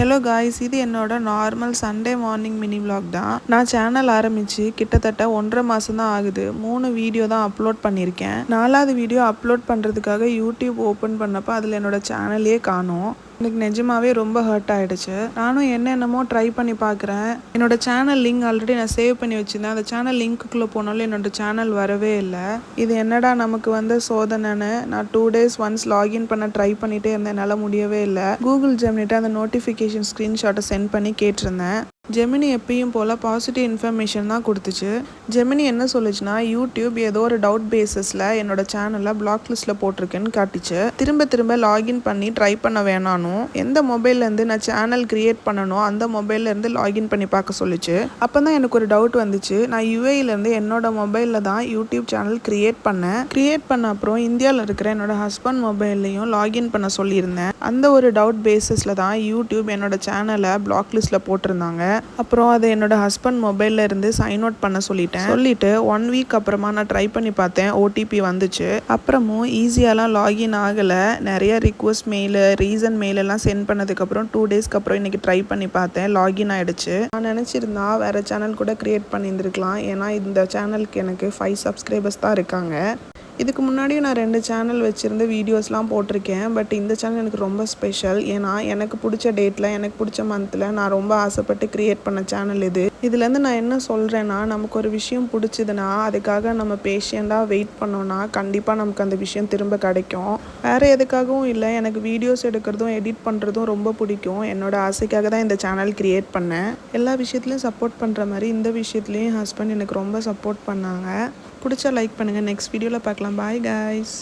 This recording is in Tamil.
ஹலோ காய்ஸ், இது என்னோட normal Sunday morning mini vlog தான். நான் சேனல் ஆரம்பித்து கிட்டத்தட்ட 1.5 மாதம் தான் ஆகுது. 3 வீடியோ தான் அப்லோட் பண்ணியிருக்கேன். 4வது வீடியோ அப்லோட் பண்ணுறதுக்காக யூடியூப் ஓப்பன் பண்ணப்போ அதில் என்னோட சேனலே காணோம். எனக்கு நிஜமாவே ரொம்ப ஹர்ட் ஆகிடுச்சு. நானும் என்னென்னமோ ட்ரை பண்ணி பார்க்குறேன். என்னோட சேனல் லிங்க் ஆல்ரெடி நான் சேவ் பண்ணி வச்சுருந்தேன். அந்த சேனல் லிங்க்குள்ளே போனாலும் என்னோட சேனல் வரவே இல்லை. இது என்னடா நமக்கு வந்த சோதனைன்னு நான் 2 days ஒன்ஸ் லாகின் பண்ண ட்ரை பண்ணிகிட்டே இருந்தேன். என்னால் முடியவே இல்லை. கூகுள் ஜெமினிட்ட அந்த நோட்டிஃபிகேஷன் ஸ்க்ரீன்ஷாட்டை சென்ட் பண்ணி கேட்டிருந்தேன். ஜெமினி எப்பயும் போல் பாசிட்டிவ் இன்ஃபர்மேஷன் தான் கொடுத்துச்சு. ஜெமினி என்ன சொல்லுச்சுன்னா, யூடியூப் ஏதோ ஒரு டவுட் பேஸஸில் என்னோட சேனலை பிளாக் லிஸ்ட்டில் போட்டிருக்கேன்னு காட்டிச்சு. திரும்ப லாகின் பண்ணி ட்ரை பண்ண வேணானும், எந்த மொபைல்லேருந்து நான் சேனல் க்ரியேட் பண்ணணும் அந்த மொபைல்லேருந்து லாகின் பண்ணி பார்க்க சொல்லிச்சு. அப்போ தான் எனக்கு ஒரு டவுட் வந்துச்சு. நான் யூஏஇலேருந்து என்னோட மொபைலில் தான் யூடியூப் சேனல் க்ரியேட் பண்ண அப்புறம் இந்தியாவில் இருக்கிற என்னோட ஹஸ்பண்ட் மொபைல்லையும் லாகின் பண்ண சொல்லியிருந்தேன். அந்த ஒரு டவுட் பேஸஸில் தான் யூடியூப் என்னோட சேனலை பிளாக் லிஸ்ட்டில் போட்டிருந்தாங்க. அப்புறம் அதை என்னோட ஹஸ்பண்ட் மொபைல்ல இருந்து சைன் அவுட் பண்ண சொல்லிட்டு 1 வீக் அப்புறமா நான் ட்ரை பண்ணி பார்த்தேன். ஓடிபி வந்துச்சு. அப்புறமும் ஈஸியாலாம் லாகின் ஆகலை. நிறைய ரிக்வஸ்ட் மெயில், ரீசன் மெயில் எல்லாம் சென்ட் பண்ணதுக்கப்புறம் 2 டேஸ்க்கு அப்புறம் இன்னைக்கு ட்ரை பண்ணி பார்த்தேன். லாகின் ஆகிடுச்சு. நான் நினச்சிருந்தா வேறு சேனல் கூட க்ரியேட் பண்ணியிருந்துருக்கலாம். ஏன்னா இந்த சேனலுக்கு எனக்கு 5 சப்ஸ்கிரைபர்ஸ் தான் இருக்காங்க. இதுக்கு முன்னாடியும் நான் 2 சேனல் வச்சுருந்து வீடியோஸ்லாம் போட்டிருக்கேன். பட் இந்த சேனல் எனக்கு ரொம்ப ஸ்பெஷல். ஏன்னா எனக்கு பிடிச்ச டேட்டில், எனக்கு பிடிச்ச மந்தில் நான் ரொம்ப ஆசைப்பட்டு க்ரியேட் பண்ண சேனல் இது. இதுலேருந்து நான் என்ன சொல்கிறேன்னா, நமக்கு ஒரு விஷயம் பிடிச்சதுன்னா அதுக்காக நம்ம பேஷியண்டாக வெயிட் பண்ணோன்னா கண்டிப்பாக நமக்கு அந்த விஷயம் திரும்ப கிடைக்கும். வேறு எதுக்காகவும் இல்லை, எனக்கு வீடியோஸ் எடுக்கிறதும் எடிட் பண்ணுறதும் ரொம்ப பிடிக்கும். என்னோட ஆசைக்காக தான் இந்த சேனல் க்ரியேட் பண்ணேன். எல்லா விஷயத்துலையும் சப்போர்ட் பண்ணுற மாதிரி இந்த விஷயத்துலையும் ஹஸ்பண்ட் எனக்கு ரொம்ப சப்போர்ட் பண்ணாங்க. பிடிச்சா லைக் பண்ணுங்கள். நெக்ஸ்ட் வீடியோவில் பார்க்கலாம். Bye guys.